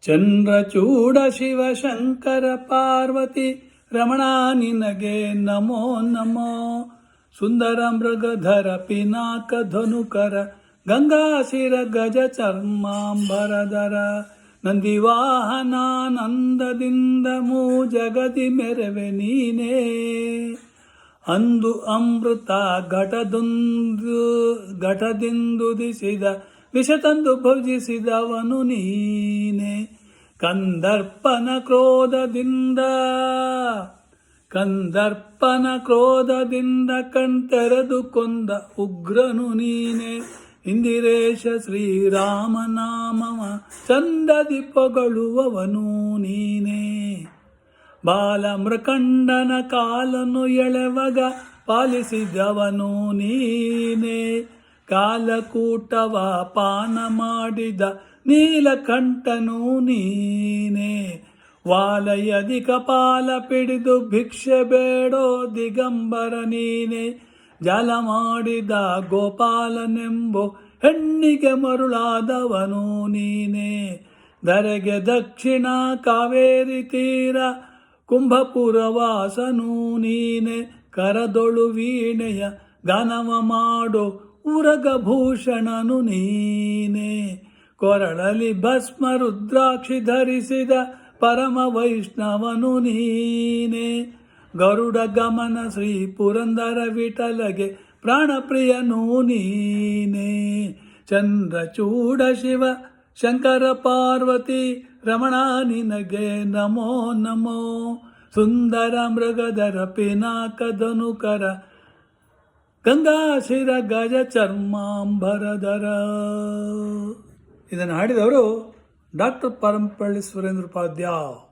ಚಂದ್ರಚೂಡ ಶಿವಶಂಕರ ಪಾರ್ವತಿ ರಮಣ ನಿನಗೆ ನಮೋ ನಮೋ. ಸುಂದರ ಮೃಗಧರ ಪಿನಾಕ ಧನುಕರ ಗಂಗಾಶಿರ ಗಜ ಚರ್ಮಾಂಬರಧರ ನಂದಿವಾಹನಾನಂದದಿಂದ ಜಗದಿ ಮೆರವೆ ನೀನೇ. ಅಂದು ಅಮೃತ ಘಟದಿಂದುದಿಸಿದ ವಿಷ ತಂದು ಭುಜಿಸಿದವನು ನೀನೆ. ಕಂದರ್ಪನ ಕ್ರೋಧದಿಂದ ಕಣ್ತೆರೆದು ಕೊಂದ ಉಗ್ರನು ನೀನೆ. ಇಂದಿರೇಶ ಶ್ರೀರಾಮನಾಮವ ಚಂದದಿ ಪೊಗಳುವವನು ನೀನೆ. ಬಾಲಮೃಕಂಡನ ಕಾಲನು ಎಳೆವಗ ಪಾಲಿಸಿದವನು ನೀನೆ. ಕಾಲಕೂಟವ ಪಾನ ಮಾಡಿದ ನೀಲಕಂಠನು ನೀನೆ. ವಾಲಯದಿ ಕಪಾಲ ಪಿಡಿದು ಭಿಕ್ಷೆ ಬೇಡೋ ದಿಗಂಬರ ನೀನೆ. ಜಾಲ ಮಾಡಿದ ಗೋಪಾಲನೆಂಬೋ ಹೆಣ್ಣಿಗೆ ಮರುಳಾದವನು ನೀನೆ. ಧರೆಗೆ ದಕ್ಷಿಣ ಕಾವೇರಿ ತೀರ ಕುಂಭಪುರವಾಸನು ನೀನೆ. ಕರದೊಳು ವೀಣೆಯ ಗಾನವ ಮಾಡೋ ಉರಗಭೂಷಣನು ನೀನೆ. ಕೊರಳಲಿ ಭಸ್ಮ ರುದ್ರಾಕ್ಷಿ ಧರಿಸಿದ ಪರಮ ವೈಷ್ಣವನು ನೀನೆ. ಗರುಡ ಗಮನ ಶ್ರೀ ಪುರಂದರ ವಿಠಲಗೆ ಪ್ರಾಣಪ್ರಿಯನು ನೀನೆ. ಚಂದ್ರಚೂಡ ಶಿವ ಶಂಕರ ಪಾರ್ವತಿ ರಮಣ ನಿನಗೆ ನಮೋ ನಮೋ. ಸುಂದರ ಮೃಗಧರ ಪಿನಾಕ ಧನುಕರ ಗಂಗಾಶಿರ ಗಜ ಚರ್ಮಾಂಬರಧರ. ಇದನ್ನು ಹಾಡಿದವರು ಡಾಕ್ಟರ್ ಪರಂಪಳ್ಳಿ ಸುರೇಂದ್ರ ಉಪಾಧ್ಯಾಯ.